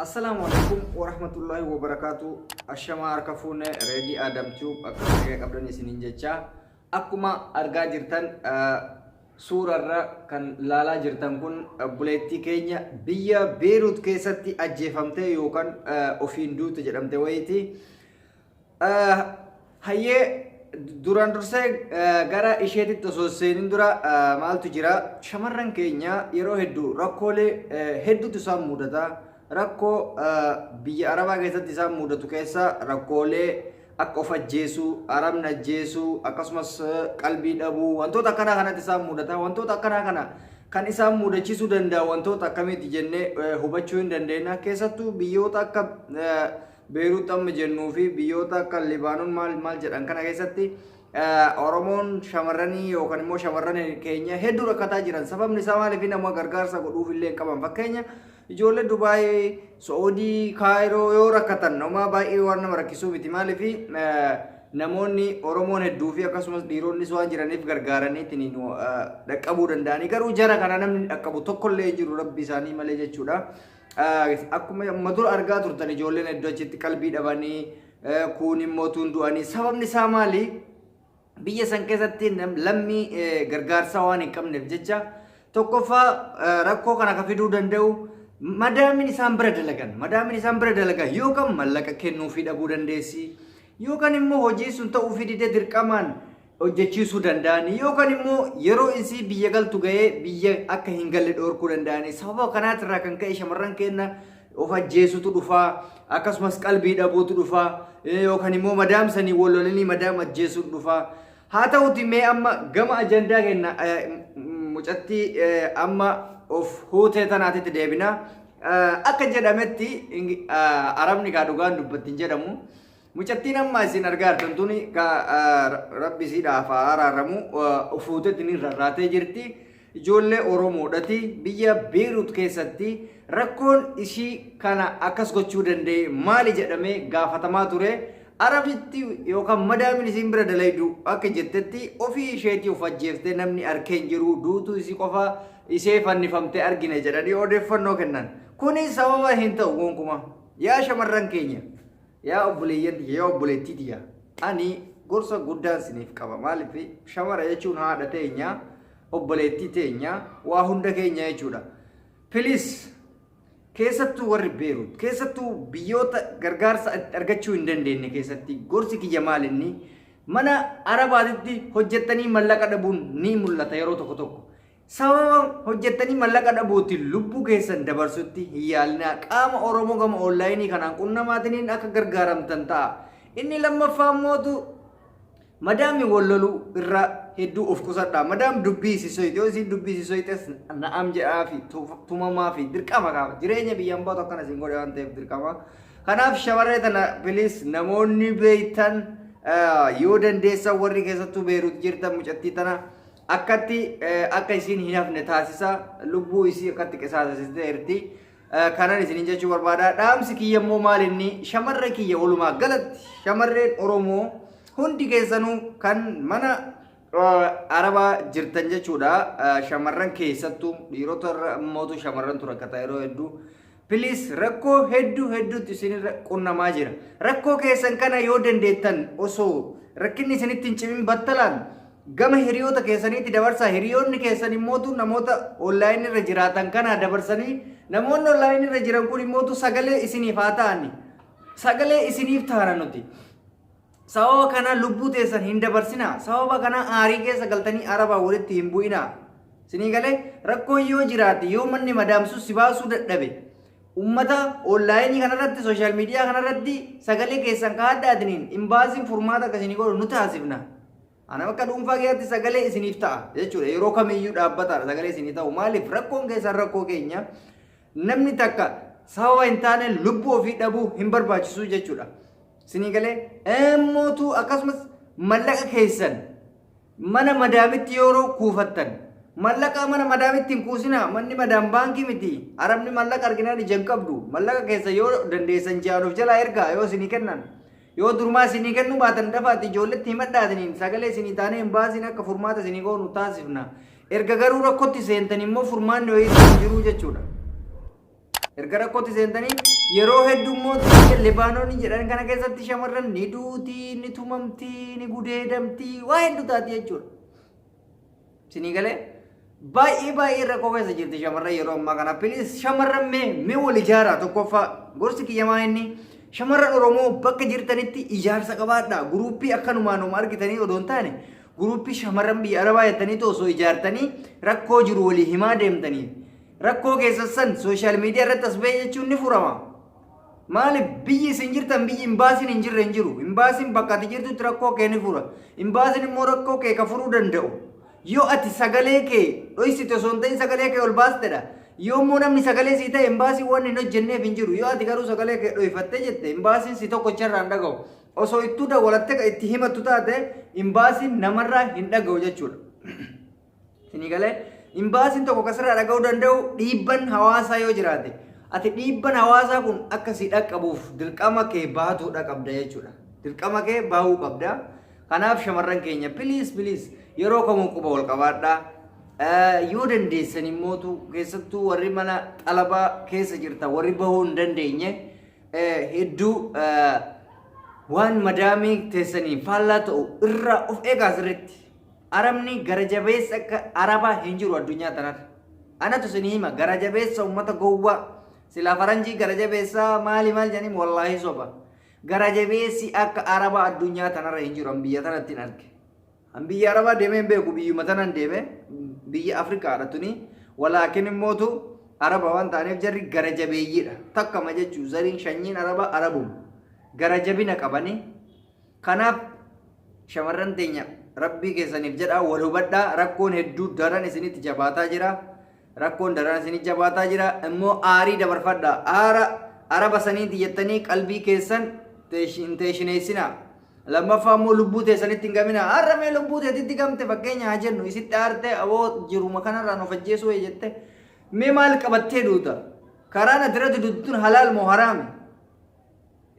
Assalamualaikum warahmatullahi wabarakatuh. Ashama arkafune ready Adam Tube akka qabdan isinin jecha akkuma argaa jirtan suurarra kan laalaa jirtan kun buleettii keenya biyya Beirut keessatti ajjeefamte yookaan ofiin duute jedhamte wayiiti. Hayyee duraan dursee gara isheetitti osoo seenin dura maaltu jira? Shamarran keenya yeroo hedduu rakkoolee hedduutu isaan mudata. Rakkoo biyya Arabaa keessatti isaan mudatu keessa rakkoolee akka of ajjeesuu, arabna ajjeesuu, akkasumas qalbii dhabuu wantoota akkanaa kanatti isaan mudata. Wantoota akkanaa kana kan isaan mudachiisuu danda'a wantoota akkamiiti jennee hubachuu hin dandeenya. Keessattuu biyyoota akka Beirut amma jennuu fi biyyoota akka Libaanoon maal jedhan kana keessatti Oromoon shamarranii yookaan immoo shamarran keenya hedduu rakkataa jiran. Sababni isaa maaliif nama gargaarsa godhuuf illee qaban. Fakkeenya ijoollee Dubaay, Saudi, Kaayiroo yoo rakkatan nama baay'ee waan nama rakkisuu miti. Maaliif namoonni Oromoon hedduu fi akkasumas dhiironnis waan jiraniif gargaaraniitiin dhaqqabuu danda'anii garuu jara kana namni dhaqqabu tokkollee jiru rabbi isaanii malee jechuudha. Akkuma madur argaa turtan ijoolleen hedduu achitti qalbii dhabanii kuun immoo du'anii. Sababni isaa maali? Biyya san keessatti lammii gargaarsa waan hin qabneef jecha tokkoffaa rakkoo kana ka fiduu danda'u madaamin isaan bira dalagan yookaan mallaqa kennuufii dhabuu dandeessi yookaan immoo hojii sun ta'uufii didee dirqamaan hojjechiisuu danda'anii yookaan immoo yeroo isii biyya galtu ga'ee biyya akka hin galle dhoorkuu danda'anii. Sababa kanaatirraa kan ka'e shamarran keenya of ajjeesutu dhufaa akkasumas qalbii dhabuutu dhufaa yookaan immoo madaamsanii wallolanii madaam ajjeesutu dhufaa. Haa ta'uti mee amma gama ajandaa kenna mucattii amma of huutee tanaatitti deebina. Akka jedhametti arabni kaa dhugaan dubbattiin jedhamu mucattiin amma isin argaa jirtan tuni rabbi isiidhaaf araaramu of huutetti ni rarraatee jirti. Ijoollee Oromoodhati biyya Beirut keessatti rakkoon ishii kana akkas gochuu danda'e maali jedhamee gaafatamaa ture. Arabitti yookaan madaamin isin bira dalaydu akka jettetti ofii isheetii of ajjeeftee namni arkeen jiru duutu isii qofa ishee fannifamtee argine jedhanii odeeffannoo kennan. Kuni sababa hin ta'u gonkumaa. Yaa shamarran keenya, yaa obboleeyyan tiyya, yaa obboleettii tiyya. Ani gorsa guddaan isiniif qaba. Maaliif shamara jechuun haadha teenya, obboleettii teenya, waa hunda keenya jechuudha. Please keessattuu warri Beirut keessattuu biyyoota gargaarsa argachuu hin dandeenye keessatti gorsi kiyya maalinni mana Arabaatitti hojjettanii mallaqa dhabuun ni mul'ata yeroo tokko tokko. Sababa hojjettanii mallaqa dhabuutiin lubbuu keessan dabarsutti hin yaalina. Qaama Oromoo gama onlaayinii kanaan qunnamaatiin akka gargaaramtan ta'a. Inni lammaffaa mootu madaami walloluu irra hedduu of qusadha. Madaam dubbii sisoyti yoo isin dubbii sisoytes na'am jedhaa fi tumamaa fi dirqama qaba. Jireenya biyyaan baatu akkana isin godhe waan ta'eef dirqama. Kanaaf shamarree tana bilis namoonni beektan yoo dandeessan warri keessattuu Beirut jirtan mucattii tana akkatti akka isin hin hafne taasisa. Lubbuu isii akkatti qisaasessitee jirti. Kanan isin jechuu barbaada. Dhaamsi kiyya immoo maalinni shamarree kiyya walumaa galatti shamarreen Oromoo hundi keessanuu kan mana Arabaa jirtan jechuudha. Shamarran keessattuu dhiirota mootu shamarran tura akka yeroo hedduu please rakkoo hedduutti isinirra qunnamaa jira. Rakkoo keessan kana yoo dandeettan osoo rakkinni isinitti hin cimin battalaan gama hiriyoota keessaniitti dabarsaa. Hiriyoonni keessan immootu namoota onlaayinii irra jiraatan kana dabarsanii namoonni onlaayinii irra jiran kun immootu sagalee isiniif haa ta'ani. Sagalee isiniif taana nuti. Sababa kana lubbuu teessan hin dabarsina. Sababa kana aarii keessa galtanii Arabaa walitti hin bu'ina. Isinii galee rakkoon yoo jiraate yoo manni madaamsu si baasuu dadhabe ummata onlaayinii kanarratti sooshaal miidiyaa kanarratti sagalee keessan kaadhaatiniin imbaasiin furmaata akkasii godhu nu taasifna. Ana akka dhuunfaa keessatti sagalee isiniif ta'a jechuudha. Yeroo kamiyyuu dhaabbataadha sagalee isinii ta'u. Maaliif rakkoon keessan rakkoo keenya namni takka sababa hin taane lubbuu ofii dhabuu hin barbaachisu jechuudha. Isinii galee mootu akkasumas mallaqa keessan mana madaamitti yeroo kuufattan mallaqa mana madaamitti hin kuusina. Manni madaam baankii miti. Arabni mallaqa arginaan ijaan qabdu. Mallaqa keessa yoo dandeessan jaanuuf jalaa ergaa yoo isinii kennan yoo durmaa isinii kennu baatan dafaati ijoolletti himadhaatiniin sagalee isinii taanee hin baasin akka furmaata isinii goonu taasifna. Erga garuu rakkootti seentan immoo furmaanni wayii jiru jechuudha. erga rakkootti seentanii yeroo heddummoo biyya Libaanoon jedhan kana keessatti shamarran ni duutii ni tumamtii ni gudeedamtii waa hedduu taati jechuudha. Isinii galee baay'ee rakkoo keessa jirti shamarran yeroo ammaa kana. Piliis shamarran mee wal ijaaraa tokkoffaa gorsi kiyyamaa inni shamarran Oromoo bakka jirtanitti ijaarsa qabaadhaa. Guruuppii akkanumaan argitanii odoon taane guruuppii shamarran biyya Arabaa jettanii osoo ijaartanii rakkoo jiru walii himaa deemtanii. Rakkoo keessassan sooshaal miidiyaa irratti as ba'e jechuun ni furama. Maaliif biyyi isin jirtan biyyi imbaasiin hin jirre hin jiru. Imbaasiin bakka ati jirtutti rakkoo kee ni fura. Imbaasiin immoo rakkoo kee ka furuu danda'u. Yoo ati sagalee kee dhoysite osoo hin ta'in sagalee kee ol baastedha. Yoo immoo namni sagalee sii ta'e imbaasiin waan hin hojjenneef hin jiru. Yoo ati garuu sagalee kee dhoyfattee jette imbaasiin si tokko charraan dhaga'u. Osoo ittuu dawwalattee itti himattu taate imbaasiin namarraa hin dhaga'u jechuudha. Isinii galee imbaasiin tokko kasirraa dhaga'uu danda'u dhiibban hawaasaa yoo jiraate ati dhiibban hawaasaa kun akka si dhaqqabuuf dirqama kee baatuudha qabda jechuudha. Dirqama kee baahuu qabda. Kanaaf shamarran keenya piliis yeroo kamuu quba wal qabaadhaa. Yoo dandeessan immootu keessattuu warri mana xalabaa keessa jirta warri bahuu hin dandeenye hedduu waan madaamii teessanii faallaa ta'u irraa of eegaa sirriitti. Arabni gara jabeessa akka Arabaa hin jiru addunyaa tanarra. Anatu isin hima gara jabeessa uummata gowwaa. Silaa faranjii gara jabeessa maal jedhanii wallaahi soba. Gara jabeessi akka Arabaa addunyaa tanarra hin jiru an biyya tanatti hin arge. An biyya Arabaa deemee hin beeku biyyuma tanan deeme biyya Afrikaadha tuni. Walaakin immootu Araba waan taaneef jarri gara jabeeyyiidha. Takkama jechuu zariin shanyiin Arabaa Arabum. Gara jabina qabanii. Kanaaf shamarran teenya Rabbii keessaniif jedhaa wal hubadhaa rakkoon hedduu daran isinitti jabaataa jira. Rakkoon daran isinitti jabaataa jira. Immoo aarii dabarfadhaa. Araba saniiti jettanii qalbii keessan teeshineessinaa. Lammaffaa immoo lubbuu teessanitti hin gaminaa. Har'a mee lubbuu teetitti gamte fakkeenya haa jennu isitti aartee aboo jiruma kanarraan of ajjeesuu jette. Mee maal qabattee duuta? Karaan ati irratti duutuun halaal moo haraami?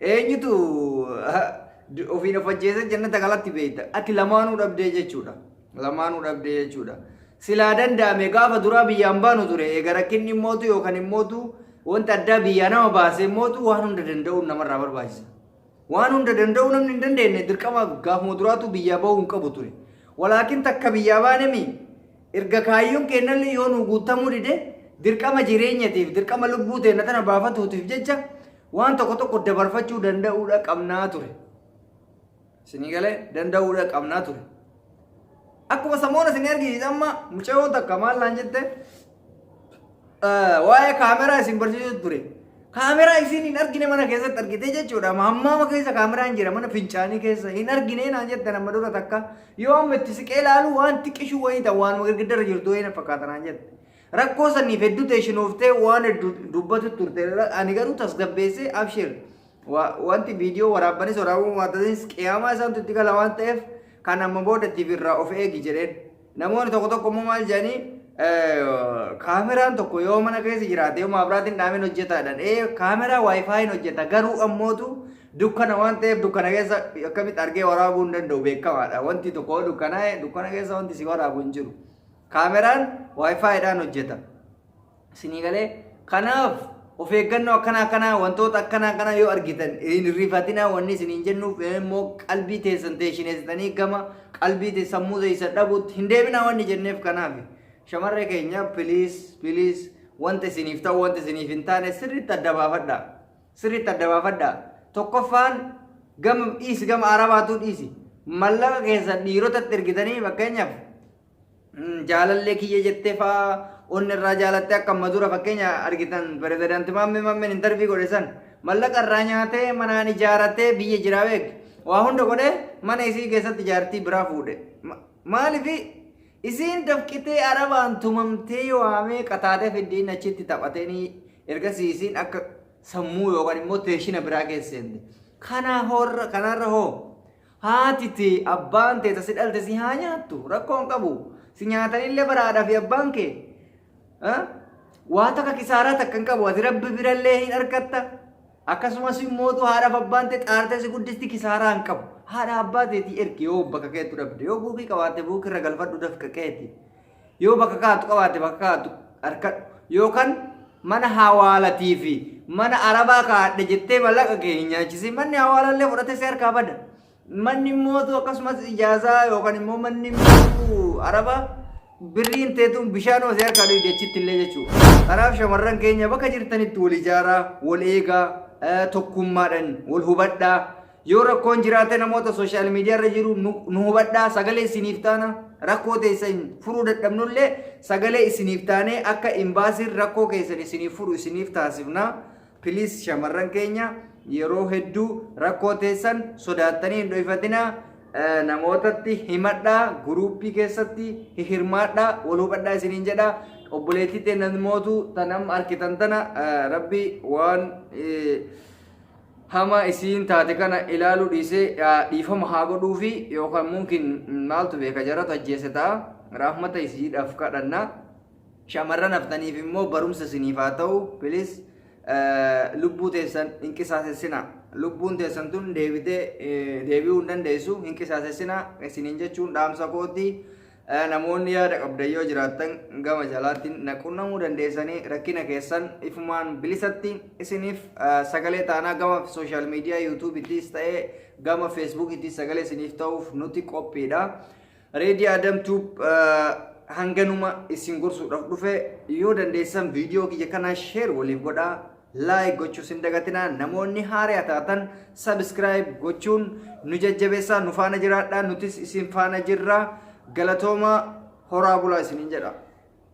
Eenyutu ofiin of ajjeesee jannata galatti beekta. Ati lamaanuu dhabdee jechuudha. Lamaanuu dhabdee jechuudha. Silaa danda'ame gaafa duraa biyyaan baanu ture. Egaa rakkinni immootu yookaan immootu wanta addaa biyyaa nama baasee immootu waan hunda danda'uun namarraa barbaachisa. Waan hunda danda'uu namni hin dandeenye dirqama gaafuma duraatu biyyaa bahuu hin qabu ture. Walaakin takka biyyaa baanemi erga kaayyoon kennallee yoo nu guutamuu dide dirqama jireenyatiif dirqama lubbuu teenya tana baafatuutiif jecha waan tokko dabarfachuu danda'uudha qabnaa ture. Isinii galee danda'uudha qabnaa ture. Akkuma samoona isin argisiisa amma mucayyoo takka maal laan jette waa'ee kaameraa isin barsiisu ture. Kaameraa isin hin argine mana keessatti argite jechuudha. Hammaama keessa kaameraan jira mana fincaanii keessa hin argine naan jette nama dura takka yoo amma itti siqee ilaalu waan xiqqishuu wayii ta'a waan girgiddarra jirtu wayii na fakkaata naan jette. Rakkoo saniif hedduu teeshinooftee waan dubbatu turte ani garuu tasgabbeessee abshir. Wanti viidiyoo waraabbanis waraabuu waantatanis qiyaamaa isaantu itti gala waan ta'eef kan amma boodatti irraa of eegi jedheen. Namoonni tokko immoo maal jedhanii kaameraan tokko yoo mana keessa jiraate yoo maabiraatiin dhaameen hojjetaadhaan kaameraa waayifaayiin hojjeta garuu ammootu dukkana waan ta'eef dukkana keessa akkamitti argee waraabuu hin danda'u beekamaadha. Wanti tokko dukkana keessa wanti si waraabu hin jiru. Kaameraan waayifaayiidhaan hojjeta. Isinii galee kanaaf of eeggannoo akkanaa wantoota akkanaa yoo argitan hin rifatinaa wanni isin hin jennuuf immoo qalbii teessan teeshineessitanii gama qalbii sammuu teessan dhabuutti hin deebinaa wanni jenneef kanaaf shamarree keenya piliis wanta isiniif ta'u wanta isiniif hin taane sirriitti adda baafadhaa. Sirriitti adda baafadhaa. Tokkoffaan gama arabaatu dhiisi. Mallaqa keessan dhiirotatti ergitanii fakkeenyaaf jaalallee kiyya jettee fa'aa onni irraa jaalattee akka madura fakkeenya argitan pirezidaantii maammeen intarvii godhe san mallaqa irraa nyaatee manaan ijaaratee biyya jiraa beek waa hunda godhe mana isii keessatti ijaartii biraa fuudhe. Maaliif isiin dafqitee arabaan tumamtee waamee qataatee fiddiin achitti taphatanii ergasii isiin akka sammuu yookaan immoo teeshina biraa keesseente. Kanarra hoo haatiti abbaan teessa si dhalte si haa nyaattu rakkoon qabu si nyaatanillee baraadhaa fi abbaan kee. Waa takka kisaaraa takka hin qabu ati rabbi birallee hin argatta. Akkasumas immoo haadhaaf abbaan ta'e xaartee si guddisti kisaaraa hin qabu. Haadha abbaa teetii ergi yoo bakka keetu dhabde yoo buukii qabaatte buukii irra galfadhu dafqa keeti. Yoo bakka kaatu qabaatte bakka kaatu harkadhu yookaan mana hawalatii fi mana arabaa kaadhe jettee mallaqa kee hin nyaachisi manni hawaalallee fudhatee si harkaa bada manni immoo akkasumas ijaazaa yookaan immoo manni immoo arabaa birriin teetuun bishaan osoo harkaa dhuyi jechitti illee jechuudha kanaaf shamarran keenya bakka jirtanitti wal ijaaraa wal eegaa tokkummaadhaan wal hubadhaa yoo rakkoon jiraate namoota sooshaal miidiyaa irra jiru nu hubadhaa sagalee isiniif taana rakkoo teessan furuu dadhabnullee sagalee isiniif taanee akka imbaasiin rakkoo keessan isiniif furu isiniif taasifna piliis shamarran keenya yeroo hedduu rakkoo teessan sodaattanii hin dho'ifatinaa namootatti himadhaa guruuppii keessatti hirmaadhaa wal hubadhaa isiniin jedhaa obboleettii teenan mootu tanam arkitan tana rabbi waan hama isiin taate kana ilaalu dhiisee dhiifama haa godhuu fi yookaan mumkin maaltu beeka jaratu ajjeese ta'a rahmata isiidhaaf kadhanna shamarran haftaniif immoo barumsa isiniif haa ta'u pilis lubbuu teessan hin qisaasessina lubbuun teessan tun deebi'uu hin dandeessu hin qisaasessina isiniin jechuun dhaamsa kooti namoonni yaada qabdan yoo jiraattan gama jalaatiin naqunnamuu dandeessanii rakkina keessan ifumaan bilisatti isiniif sagalee taanaa gama sooshaal miidiyaa yuutuubittis ta'ee gama feesbuukittis sagalee isiniif ta'uuf nuti qophiidha reedii adamtuub hanganuma isin gorsuudhaaf dhufe yoo dandeessan viidiyoo kiyya kana sheer waliif godhaa like gochuu sin dagatinaa namoonni haaraa taatan subscribe gochuun nu jajjabeessaa nu faana jiraadhaa nutis isin faana jirra galatooma horaa bulaa isiniin jedha